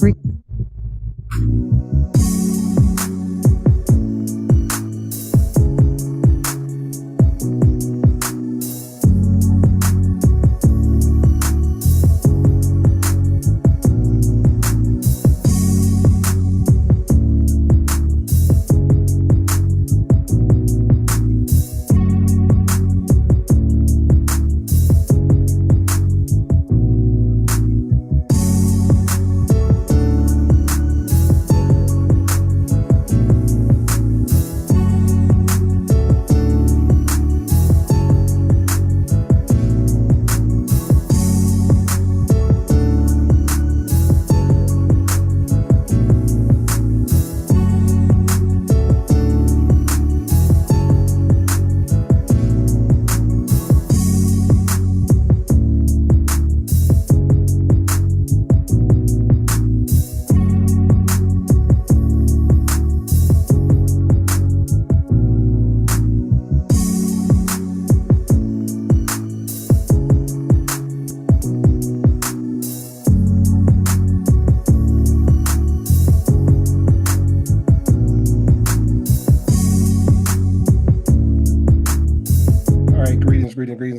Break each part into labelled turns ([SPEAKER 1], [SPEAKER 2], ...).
[SPEAKER 1] Greetings.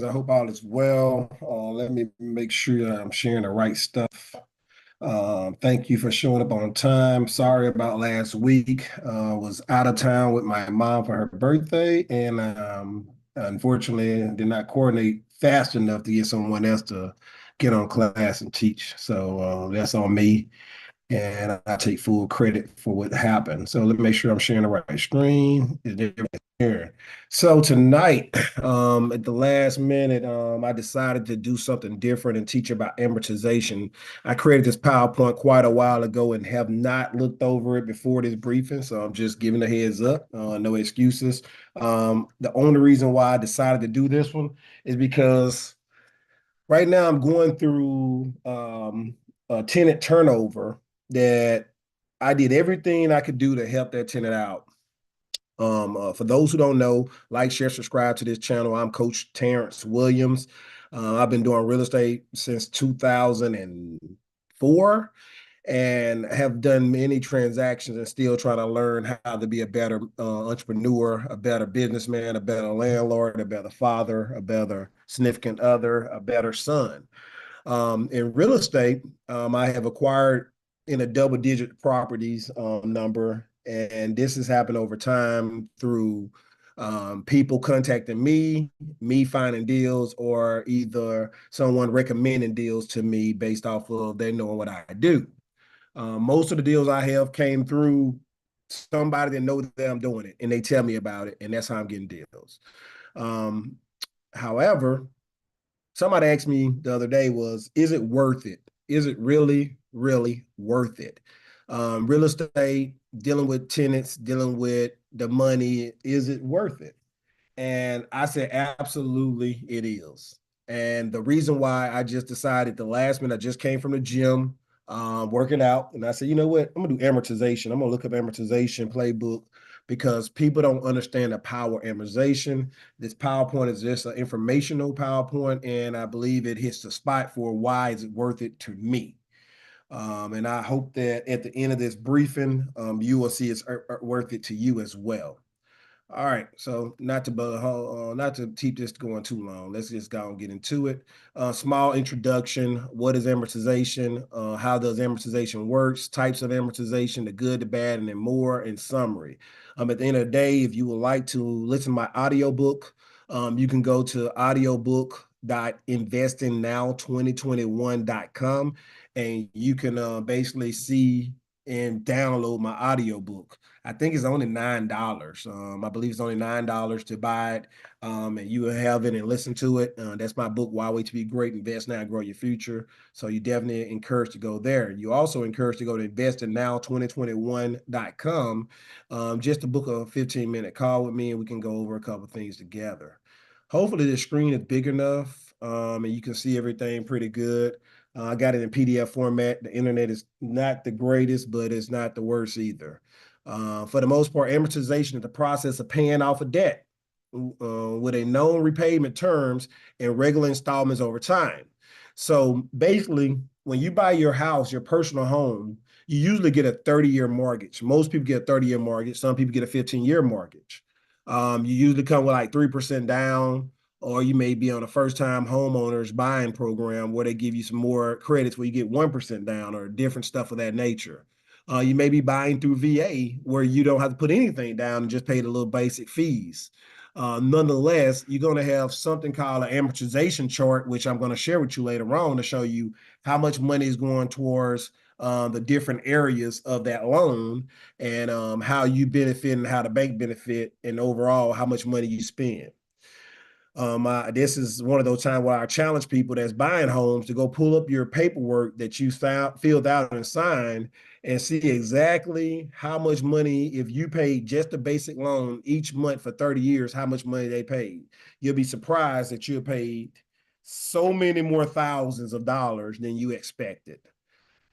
[SPEAKER 1] I hope all is well. Let me make sure I'm sharing the right stuff. Thank you for showing up on time. Sorry about last week. Was out of town with my mom for her birthday, and unfortunately did not coordinate fast enough to get someone else to get on class and teach. So that's on me, and I take full credit for what happened. So let me make sure I'm sharing the right screen. So tonight, at the last minute, I decided to do something different and teach about amortization. I created this PowerPoint quite a while ago and have not looked over it before this briefing, so I'm just giving a heads up, no excuses. The only reason why I decided to do this one is because right now I'm going through a tenant turnover that I did everything I could do to help that tenant out. For those who don't know, like, share, subscribe to this channel. I'm Coach Terrence Williams. I've been doing real estate since 2004 and have done many transactions and still trying to learn how to be a better entrepreneur, a better businessman, a better landlord, a better father, a better significant other, a better son. In real estate, I have acquired in a double-digit properties number, and this has happened over time through people contacting me finding deals, or either someone recommending deals to me based off of they knowing what I do. Most of the deals I have came through somebody that knows that I'm doing it, and they tell me about it, and that's how I'm getting deals. However, somebody asked me the other day is it worth it? Is it really, really worth it? Real estate, dealing with tenants, dealing with the money, is it worth it? And I said, absolutely it is. And the reason why I just decided the last minute, I just came from the gym, working out, and I said, you know what? I'm gonna do amortization. I'm gonna look up amortization playbook because people don't understand the power of amortization. This PowerPoint is just an informational PowerPoint, and I believe it hits the spot for why is it worth it to me. And I hope that at the end of this briefing, you will see it's worth it to you as well. All right, so not to keep this going too long, let's just go and get into it. Small introduction. What is amortization? How does amortization works? Types of amortization, the good, the bad, and then more in summary. At the end of the day, if you would like to listen to my audiobook, you can go to audiobook.investingnow2021.com, and you can basically see and download my audiobook. I think it's only $9. I believe it's only $9 to buy it, and you will have it and listen to it. That's my book, Why Wait to Be Great, Invest Now, Grow Your Future. So you definitely encouraged to go there. You also encouraged to go to investingnow2021.com, just to book a 15-minute call with me, and we can go over a couple of things together. Hopefully the screen is big enough, and you can see everything pretty good. I got it in PDF format. The internet is not the greatest, but it's not the worst either. For the most part, amortization is the process of paying off a debt with a known repayment terms and regular installments over time. So basically, when you buy your house, your personal home, you usually get a 30-year mortgage. Most people get a 30-year mortgage. Some people get a 15-year mortgage. You usually come with like 3% down, or you may be on a first-time homeowners buying program where they give you some more credits where you get 1% down or different stuff of that nature. You may be buying through VA where you don't have to put anything down and just pay the little basic fees. Nonetheless, you're going to have something called an amortization chart, which I'm going to share with you later on to show you how much money is going towards the different areas of that loan, and how you benefit and how the bank benefit, and overall how much money you spend. This is one of those times where I challenge people that's buying homes to go pull up your paperwork that you filled out and signed, and see exactly how much money, if you paid just a basic loan each month for 30 years, how much money they paid. You'll be surprised that you paid so many more thousands of dollars than you expected.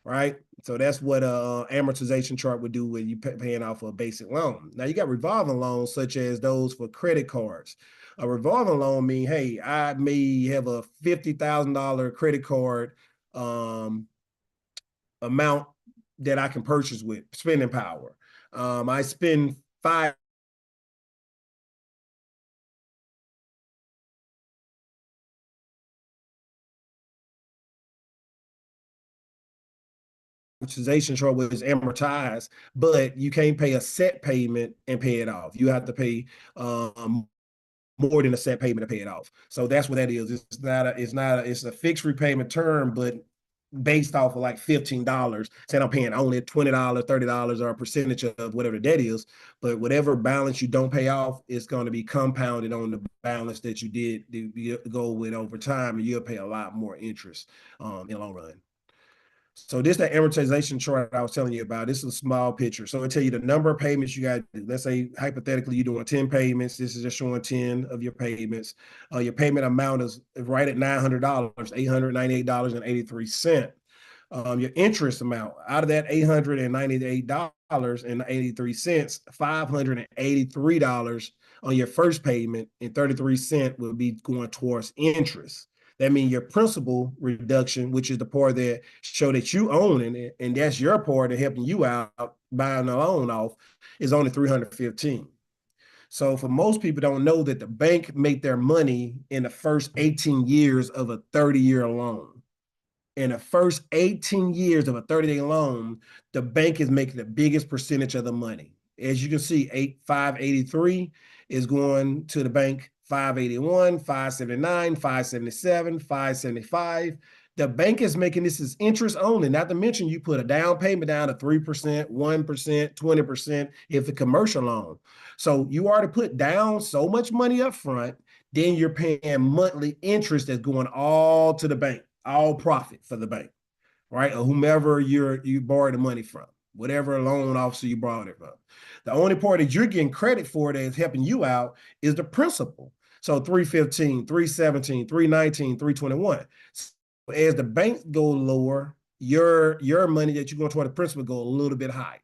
[SPEAKER 1] Right? So that's what a amortization chart would do when you paying off a basic loan. Now you got revolving loans, such as those for credit cards. A revolving loan mean, hey, I may have a $50,000 credit card amount that I can purchase with spending power. I spend five amortization chart was amortized, but you can't pay a set payment and pay it off. You have to pay more than a set payment to pay it off. So that's what that is. It's a fixed repayment term, but based off of like $15. Say I'm paying only $20, $30, or a percentage of whatever the debt is. But whatever balance you don't pay off is going to be compounded on the balance that you did go with over time, and you'll pay a lot more interest in the long run. So this is the amortization chart I was telling you about. This is a small picture. So it'll tell you the number of payments you got to do. Let's say, hypothetically, you're doing 10 payments. This is just showing 10 of your payments. Your payment amount is right at $900, $898.83. Your interest amount, out of that $898.83, $583 on your first payment and 33 cents will be going towards interest. That means your principal reduction, which is the part that show that you own it, and that's your part of helping you out buying the loan off, is only $315. So for most people don't know that the bank make their money in the first 18 years of a 30-year loan. In the first 18 years of a 30-day loan, the bank is making the biggest percentage of the money. As you can see, 583 is going to the bank, 581, 579, 577, 575. The bank is making this as interest only, not to mention you put a down payment down to 3%, 1%, 20% if the commercial loan. So you already put down so much money up front, then you're paying monthly interest that's going all to the bank, all profit for the bank, right? Or whomever you borrowed the money from, whatever loan officer you borrowed it from. The only part that you're getting credit for that is helping you out is the principal. So 315, 317, 319, 321. So as the banks go lower, your money that you're going toward the principal go a little bit higher,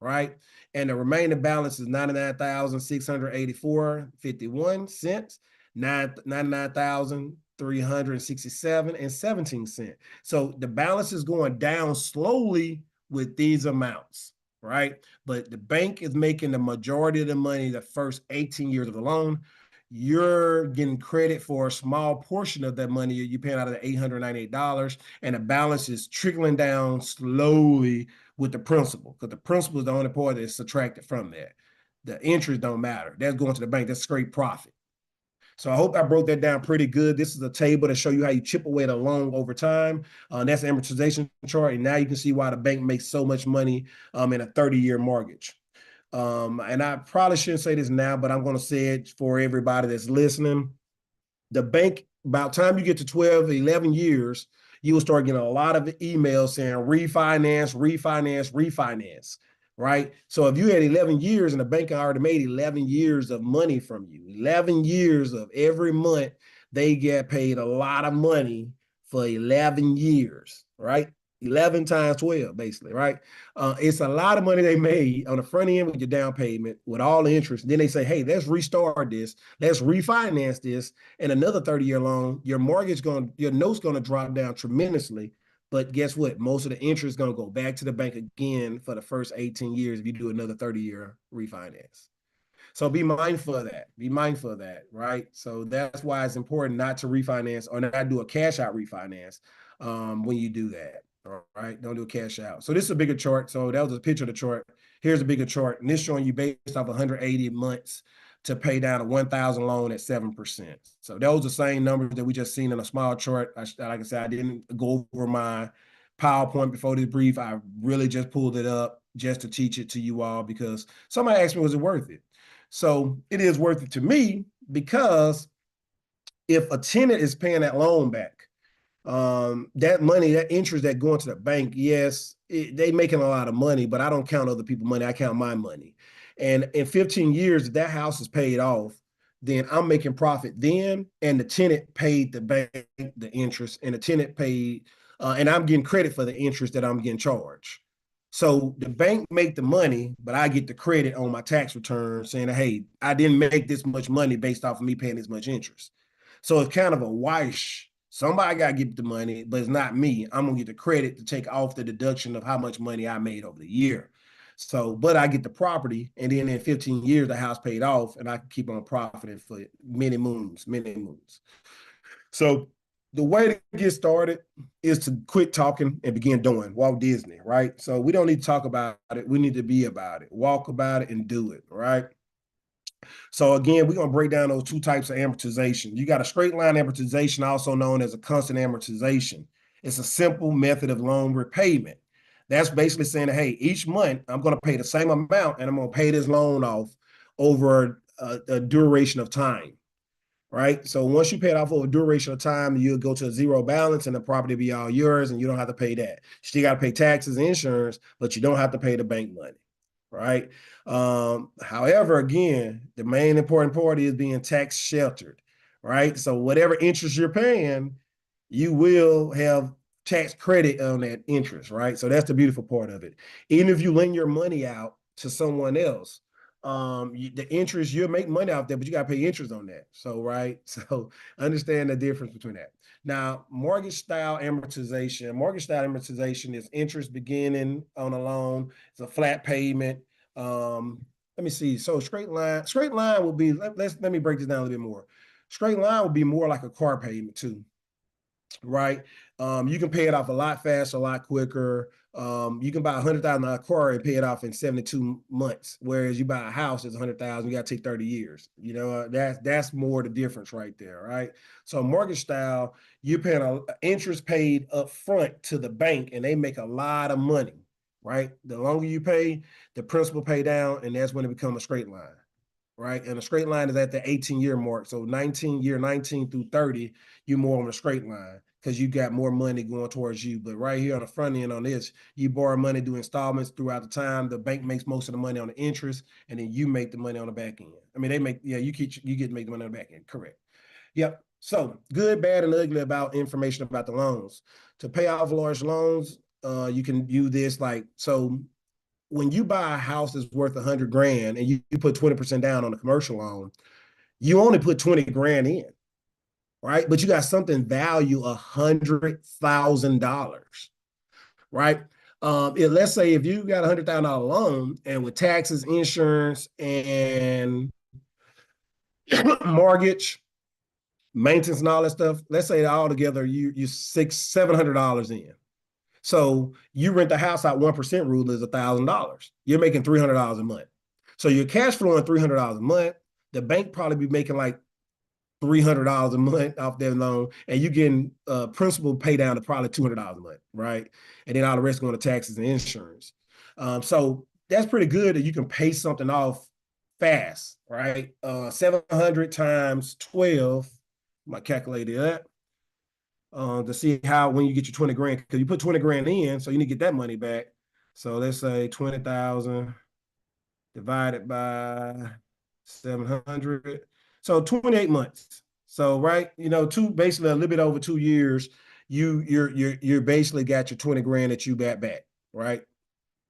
[SPEAKER 1] right? And the remaining balance is $99,684.51, $99,367.17. So the balance is going down slowly with these amounts, right? But the bank is making the majority of the money the first 18 years of the loan. You're getting credit for a small portion of that money you're paying out of the $898, and the balance is trickling down slowly with the principal, because the principal is the only part that's subtracted from that. The interest don't matter. That's going to the bank. That's straight profit. So I hope I broke that down pretty good. This is a table to show you how you chip away the loan over time. That's the amortization chart. And now you can see why the bank makes so much money in a 30-year mortgage. And I probably shouldn't say this now, but I'm going to say it for everybody that's listening. The bank, about time you get to 12, 11 years, you will start getting a lot of emails saying refinance, refinance, refinance, right? So if you had 11 years and the bank already made 11 years of money from you, 11 years of every month, they get paid a lot of money for 11 years, right? 11 times 12, basically, right? It's a lot of money they made on the front end with your down payment, with all the interest. Then they say, hey, let's restart this. Let's refinance this. And another 30-year loan, your note's going to drop down tremendously But guess what? Most of the interest is going to go back to the bank again for the first 18 years if you do another 30-year refinance. So be mindful of that. Be mindful of that, right? So that's why it's important not to refinance or not do a cash out refinance when you do that. All right, don't do a cash out. So this is a bigger chart. So that was a picture of the chart. Here's a bigger chart, and this showing you based off 180 months to pay down a 1,000 loan at 7%. So those are the same numbers that we just seen in a small chart. Like I said, I didn't go over my PowerPoint before this brief. I really just pulled it up just to teach it to you all because somebody asked me, was it worth it? So it is worth it to me because if a tenant is paying that loan back, that money, that interest that going to the bank, yes, they making a lot of money, but I don't count other people's money. I count my money. And in 15 years, if that house is paid off, then I'm making profit then, and the tenant paid the bank the interest, and the tenant paid, and I'm getting credit for the interest that I'm getting charged. So the bank make the money, but I get the credit on my tax return saying, hey, I didn't make this much money based off of me paying this much interest. So it's kind of a wash. Somebody got to get the money, but it's not me. I'm going to get the credit to take off the deduction of how much money I made over the year. So, but I get the property, and then in 15 years, the house paid off, and I can keep on profiting for many moons, many moons. So the way to get started is to quit talking and begin doing. Walt Disney, right? So we don't need to talk about it. We need to be about it, walk about it, and do it, right? So again, we're going to break down those two types of amortization. You got a straight line amortization, also known as a constant amortization. It's a simple method of loan repayment. That's basically saying, hey, each month I'm going to pay the same amount and I'm going to pay this loan off over a duration of time. Right. So once you pay it off over a duration of time, you'll go to a zero balance and the property will be all yours and you don't have to pay that. You still got to pay taxes and insurance, but you don't have to pay the bank money. Right. However, again, the main important part is being tax sheltered. Right. So whatever interest you're paying, you will have tax credit on that interest. Right. So that's the beautiful part of it. Even if you lend your money out to someone else, the interest, you'll make money off that, but you got to pay interest on that. So, right. So understand the difference between that. Now, mortgage style amortization is interest beginning on a loan. It's a flat payment. Let me see. So straight line will be, let me break this down a little bit more. Straight line will be more like a car payment too. Right. You can pay it off a lot faster, a lot quicker. You can buy $100,000 car and pay it off in 72 months. Whereas you buy a house, it's 100,000, you got to take 30 years. You know, that's more the difference right there. Right. So mortgage style, you're paying an interest paid up front to the bank and they make a lot of money. Right. The longer you pay, the principal pay down, and that's when it becomes a straight line. Right. And a straight line is at the 18-year mark. So 19 through 30, you're more on a straight line because you got more money going towards you. But right here on the front end on this, you borrow money, do installments throughout the time. The bank makes most of the money on the interest, and then you make the money on the back end. I mean, you get to make the money on the back end. Correct. Yep. So good, bad, and ugly about information about the loans. To pay off large loans, you can do this so when you buy a house that's worth 100 grand and you put 20% down on a commercial loan, you only put 20 grand in, right? But you got something value $100,000, right? Let's say if you got $100,000 loan and with taxes, insurance, and mortgage, maintenance, and all that stuff, let's say all together you $700 in. So you rent the house out, 1% rule is $1,000. You're making $300 a month. So you're cash flowing $300 a month. The bank probably be making like $300 a month off their loan, and you getting principal pay down to probably $200 a month, right? And then all the rest going to taxes and insurance. So that's pretty good that you can pay something off fast, right? 700 times 12, my calculator that. To see how when you get your 20 grand, because you put 20 grand in, so you need to get that money back. So let's say 20,000 divided by 700. So 28 months. So right, basically a little bit over 2 years, you're basically got your 20 grand that you got back, right?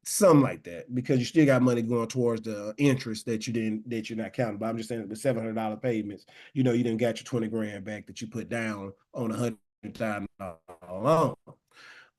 [SPEAKER 1] Something like that, because you still got money going towards the interest that you're not counting. But I'm just saying with $700 payments, you didn't got your 20 grand back that you put down on $100,000 loan.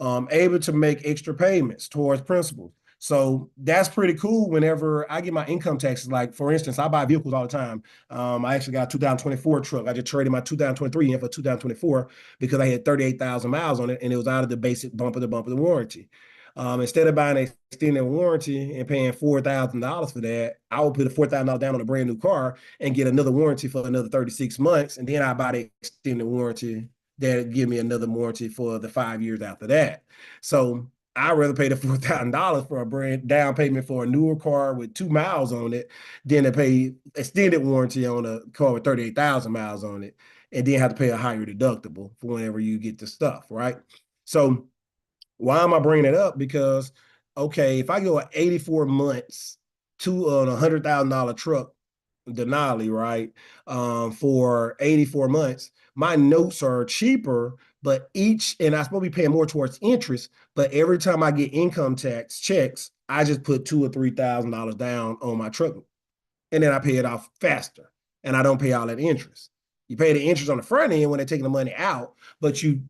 [SPEAKER 1] able to make extra payments towards principal. So that's pretty cool whenever I get my income taxes. Like, for instance, I buy vehicles all the time. I actually got a 2024 truck. I just traded my 2023 in for 2024 because I had 38,000 miles on it, and it was out of the basic bumper-to-bumper warranty. Instead of buying an extended warranty and paying $4,000 for that, I would put a $4,000 down on a brand new car and get another warranty for another 36 months. And then I buy the extended warranty that give me another warranty for the 5 years after that. So I'd rather pay the $4,000 for a brand down payment for a newer car with 2 miles on it than to pay extended warranty on a car with 38,000 miles on it and then have to pay a higher deductible for whenever you get the stuff, right? So why am I bringing it up? Because, okay, if I go 84 months to a $100,000 truck, Denali, right, for 84 months, my notes are cheaper, but and I'm supposed to be paying more towards interest, but every time I get income tax checks, I just put $2,000 or $3,000 down on my truck, and then I pay it off faster, and I don't pay all that interest. You pay the interest on the front end when they're taking the money out, but you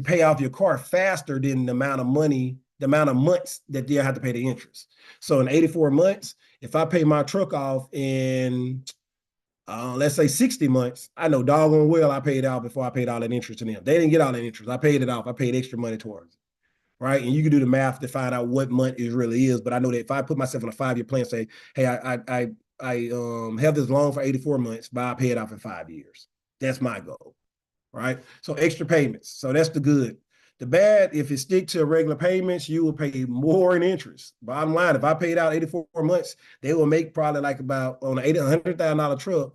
[SPEAKER 1] pay off your car faster than the amount of money, the amount of months that they'll have to pay the interest. So in 84 months, if I pay my truck off in let's say 60 months, I know doggone well I paid out before I paid all that interest to them. They didn't get all that interest. I paid it off. I paid extra money towards it. Right. And you can do the math to find out what month it really is. But I know that if I put myself on a 5-year plan, say, hey, I have this loan for 84 months, but I pay it off in 5 years. That's my goal. Right. So extra payments. So that's the good. The bad, if you stick to regular payments, you will pay more in interest. Bottom line, if I paid out 84 months, they will make probably like about on an $100,000 truck,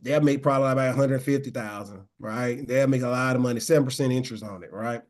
[SPEAKER 1] they'll make probably about 150,000, right? They'll make a lot of money, 7% interest on it, right?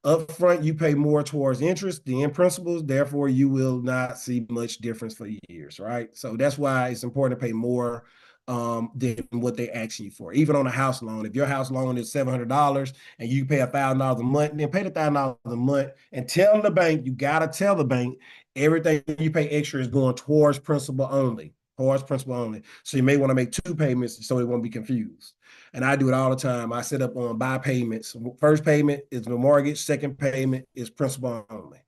[SPEAKER 1] Upfront, you pay more towards interest than principals, therefore you will not see much difference for years, right? So that's why it's important to pay more than what they ask you for. Even on a house loan, if your house loan is $700 and you pay $1,000 a month, then pay the $1,000 a month and tell the bank, you gotta tell the bank everything you pay extra is going towards principal only. Towards principal only. So you may want to make 2 payments so it won't be confused. And I do it all the time. I set up on buy payments. First payment is the mortgage. Second payment is principal only.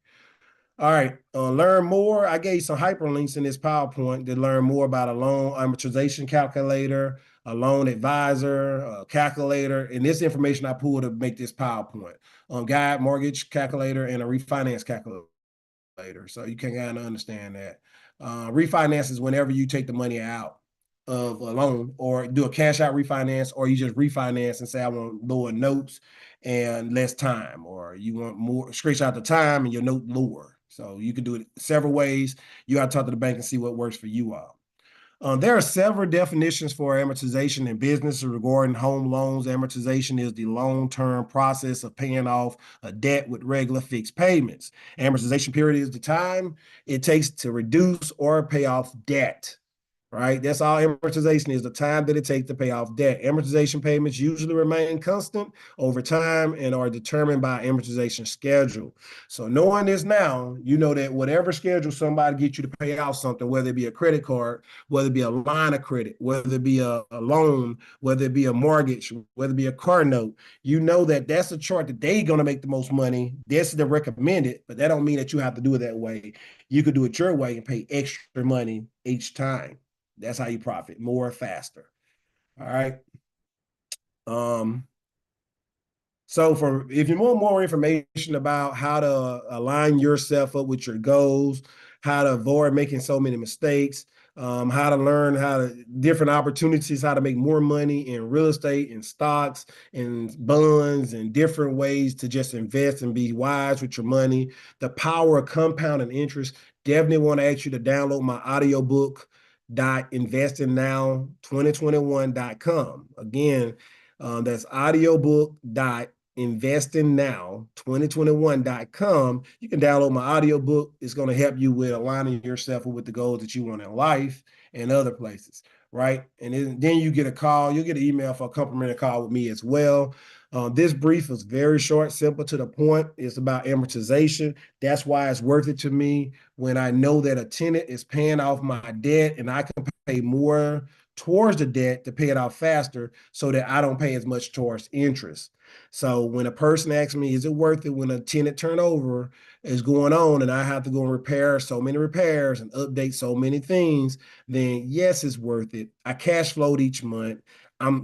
[SPEAKER 1] All right, learn more. I gave some hyperlinks in this PowerPoint to learn more about a loan amortization calculator, a loan advisor, a calculator, and this information I pulled to make this PowerPoint. Guide, mortgage calculator, and a refinance calculator. So you can kind of understand that. Refinance is whenever you take the money out of a loan or do a cash out refinance, or you just refinance and say, I want lower notes and less time, or you want more, stretch out the time and your note lower. So you can do it several ways. You got to talk to the bank and see what works for you all. There are several definitions for amortization in business regarding home loans. Amortization is the long-term process of paying off a debt with regular fixed payments. Amortization period is the time it takes to reduce or pay off debt. Right? That's all amortization is, the time that it takes to pay off debt. Amortization payments usually remain constant over time and are determined by amortization schedule. So knowing this now, you know that whatever schedule somebody gets you to pay off something, whether it be a credit card, whether it be a line of credit, whether it be a loan, whether it be a mortgage, whether it be a car note, you know that that's a chart that they're going to make the most money. This is the recommended, but that don't mean that you have to do it that way. You could do it your way and pay extra money each time. That's how you profit more faster. All right. So if you want more information about how to align yourself up with your goals, how to avoid making so many mistakes, how to learn different opportunities, how to make more money in real estate and stocks and bonds and different ways to just invest and be wise with your money, the power of compounding interest, definitely want to ask you to download my audiobook investingnow2021.com. Again, that's audiobook.investingnow2021.com. You can download my audiobook. It's going to help you with aligning yourself with the goals that you want in life and other places, right? And then you get a call. You'll get an email for a complimentary call with me as well. This brief is very short, simple, to the point. It's about amortization. That's why it's worth it to me when I know that a tenant is paying off my debt and I can pay more towards the debt to pay it off faster so that I don't pay as much towards interest. So when a person asks me, is it worth it when a tenant turnover is going on and I have to go and repair so many repairs and update so many things, then yes, it's worth it. I cash flowed each month.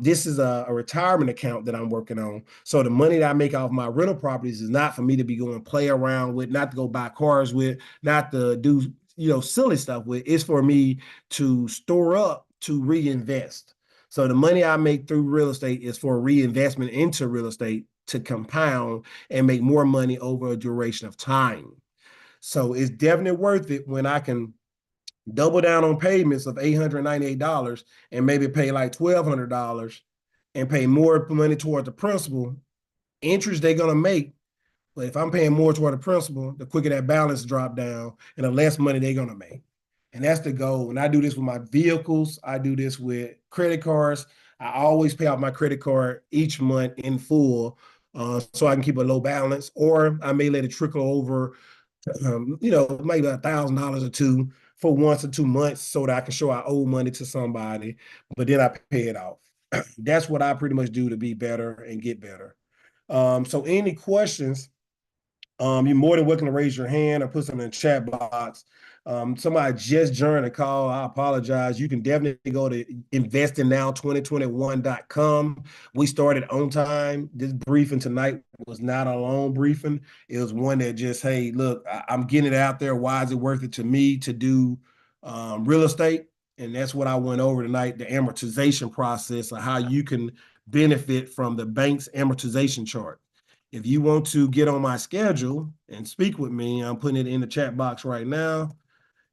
[SPEAKER 1] This is a retirement account that I'm working on. So the money that I make off my rental properties is not for me to be going play around with, not to go buy cars with, not to do, silly stuff with. It's for me to store up to reinvest. So the money I make through real estate is for reinvestment into real estate to compound and make more money over a duration of time. So it's definitely worth it when I can double down on payments of $898 and maybe pay like $1,200 and pay more money toward the principal. Interest they're gonna make, but if I'm paying more toward the principal, the quicker that balance drop down and the less money they're gonna make. And that's the goal. And I do this with my vehicles. I do this with credit cards. I always pay off my credit card each month in full, so I can keep a low balance, or I may let it trickle over, maybe $1,000 or two for 1 or 2 months so that I can show I owe money to somebody, but then I pay it off. That's what I pretty much do to be better and get better. So any questions, you're more than welcome to raise your hand or put something in the chat box. Somebody just joined the call. I apologize. You can definitely go to investingnow2021.com. We started on time. This briefing tonight was not a long briefing. It was one that just, hey, look, I'm getting it out there. Why is it worth it to me to do real estate? And that's what I went over tonight, the amortization process of how you can benefit from the bank's amortization chart. If you want to get on my schedule and speak with me, I'm putting it in the chat box right now.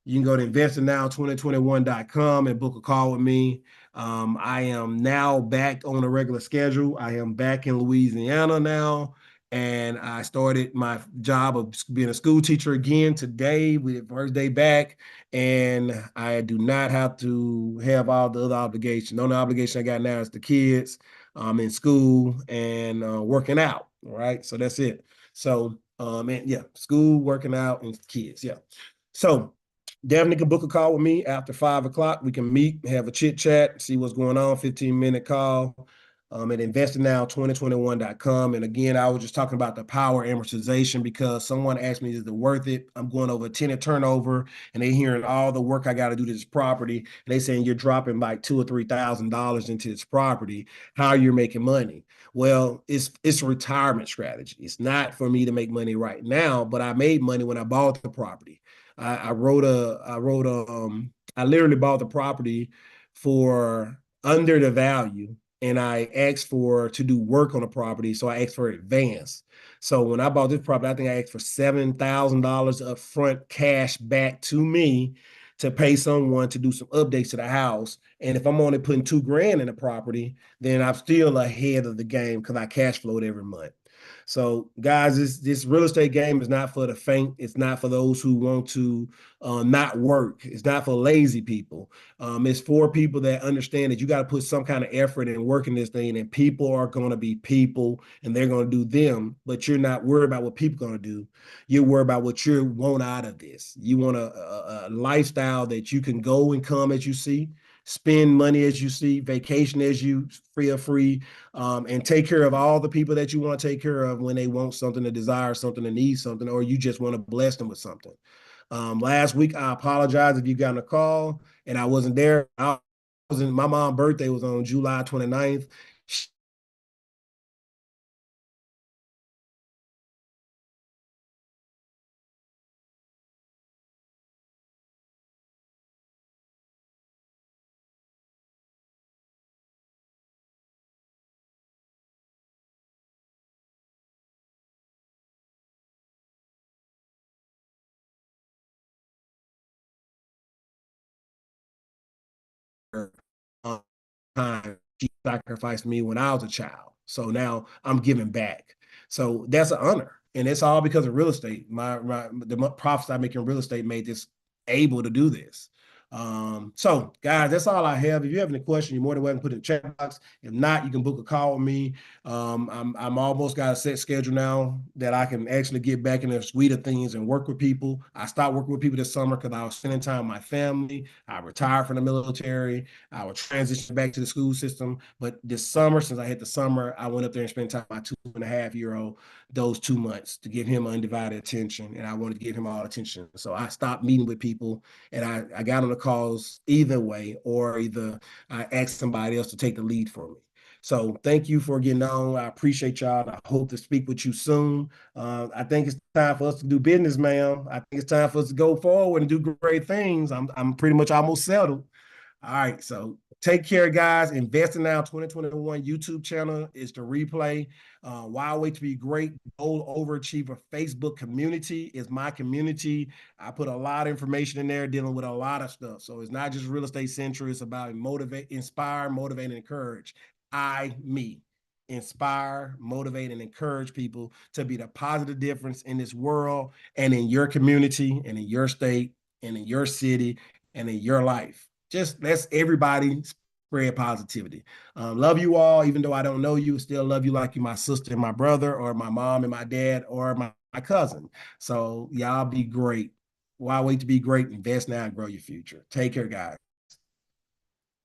[SPEAKER 1] You can go to investingnow2021.com and book a call with me. I am now back on a regular schedule. I am back in Louisiana now, and I started my job of being a school teacher again today. We the first day back, and I do not have to have all the other obligations. The only obligation I got now is the kids. I'm in school and working out. All right, so that's it. So, and yeah, school, working out, and kids. Yeah. So definitely can book a call with me after 5 o'clock. We can meet, have a chit chat, see what's going on. 15-minute call at investingnow2021.com. And again, I was just talking about the power amortization because someone asked me, is it worth it? I'm going over tenant turnover and they hearing all the work I got to do to this property. And they saying you're dropping like $2,000 or $3,000 into this property. How you're making money? Well, it's a retirement strategy. It's not for me to make money right now, but I made money when I bought the property. I literally bought the property for under the value, and I asked to do work on the property, so I asked for advance. So when I bought this property, I think I asked for $7,000 upfront cash back to me to pay someone to do some updates to the house. And if I'm only putting $2,000 in the property, then I'm still ahead of the game because I cash flowed every month. So, guys, this real estate game is not for the faint. It's not for those who want to not work. It's not for lazy people. It's for people that understand that you got to put some kind of effort and work in this thing, and people are going to be people, and they're going to do them. But you're not worried about what people are going to do. You're worried about what you want out of this. You want a lifestyle that you can go and come as you see, spend money as you see, vacation as you free, and take care of all the people that you want to take care of when they want something, to desire something, to need something, or you just want to bless them with something. Last week, I apologize if you got a call and I wasn't there. My mom's birthday was on July 29th. Time she sacrificed me when I was a child. So now I'm giving back. So that's an honor. And it's all because of real estate. The profits I make in real estate made this able to do this. So guys, that's all I have. If you have any questions, you're more than welcome to put in the chat box. If not, you can book a call with me. I'm almost got a set schedule now that I can actually get back in the suite of things and work with people. I stopped working with people this summer because I was spending time with my family. I retired from the military. I would transition back to the school system. But this summer, since I hit the summer, I went up there and spent time with my 2.5-year-old those 2 months to give him undivided attention. And I wanted to give him all attention. So I stopped meeting with people and I got on the calls either way, or either I asked somebody else to take the lead for me. So thank you for getting on. I appreciate y'all. I hope to speak with you soon. I think it's time for us to do business, ma'am. I think it's time for us to go forward and do great things. I'm pretty much almost settled. All right, so take care, guys. Investing Now 2021 YouTube channel is the replay. Why Wait to Be Great Goal Overachiever Facebook community is my community. I put a lot of information in there dealing with a lot of stuff. So it's not just real estate central. It's about motivate, inspire, motivate, and encourage. Me. Inspire, motivate, and encourage people to be the positive difference in this world and in your community and in your state and in your city and in your life. Just let's everybody spread positivity. Love you all, even though I don't know you, still love you like you're my sister and my brother, or my mom and my dad, or my cousin. So y'all be great. Why wait to be great? Invest now and grow your future. Take care, guys.